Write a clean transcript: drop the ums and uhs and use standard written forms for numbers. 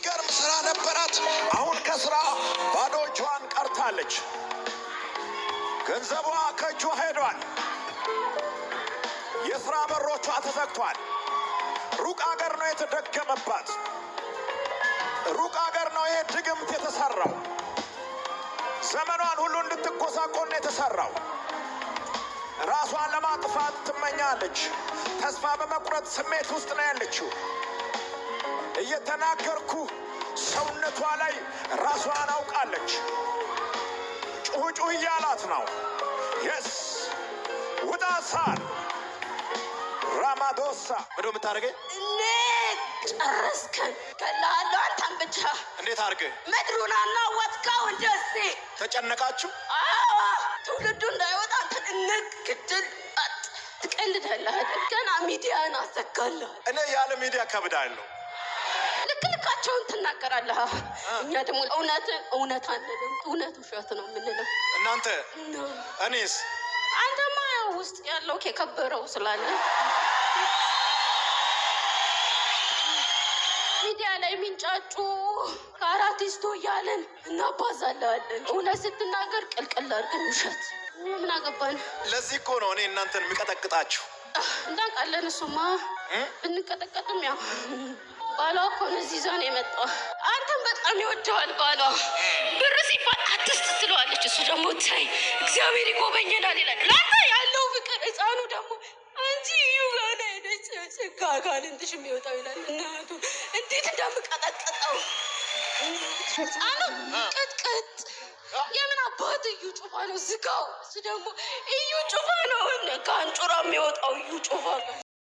የሚገርም ስራ ነበራት። አሁን ከስራ ባዶ እጇን ቀርታለች። ገንዘቧ ከእጇ ሄዷል። የስራ በሮቿ ተዘግቷል። ሩቅ አገር ነው የተደገመባት። ሩቅ አገር ነው ይሄ ድግምት የተሰራው። ዘመኗን ሁሉ እንድትጎሳቆል የተሰራው። ራሷን ለማጥፋት ትመኛለች። ተስፋ በመቁረጥ ስሜት ውስጥ ነው ያለችው። እየተናገርኩ ሰውነቷ ላይ ራሷን አውቃለች። ጩህ ጩህ እያላት ነው። የስ ውጣ ሳል ራማዶሳ ምንድን ነው የምታደርገኝ? ጨረስከን ከላለው አንተን ብቻ። እንዴት አድርገህ ምድሩን አናወጥከው? እንደዚህ ተጨነቃችሁ? ትውልዱ እንዳይወጣ ትንቅ ግድል ትቀልዳለህ። ገና ሚዲያን አዘጋለህ። እኔ ያለ ሚዲያ ከብዳለሁ። ልክ ልካቸውን ትናገራለህ። እኛ ደግሞ እውነት አንልም። እውነት ውሸት ነው የምንለው። እናንተ እኔስ? አንተማ ያው ውስጥ ያለው የከበረው ስላለ ሚዲያ ላይ የሚንጫጩ ከአራቲስቶ እያለን እናባዛለን። እውነት ስትናገር ቅልቅል አድርገን ውሸት ምን አገባን? ለዚህ እኮ ነው እኔ እናንተን የሚቀጠቅጣችሁ። እንዳውቃለን። እሱማ ብንቀጠቀጥም ያው ባሏ እኮ ነው እዚህ ይዞ ነው የመጣው። አንተም በጣም ይወደዋል ባሏ። ብር ሲባል አትስት ትለዋለች። እሱ ደግሞ ታይ እግዚአብሔር ይጎበኘናል ይላል። ለአንተ ያለው ፍቅር ህፃኑ ደግሞ አንቺ ዩጋና ሄደች ስጋጋል እንትሽ የሚወጣው ይላል። እናቱ እንዴት እንደምቀጠቅጠው ህፃኑ ቅጥቅጥ። የምን አባት እዩ ጩፋ ነው ዝጋው። እሱ ደግሞ እዩ ጩፋ ነው ከአንጩራ የሚወጣው እዩ ጩፋ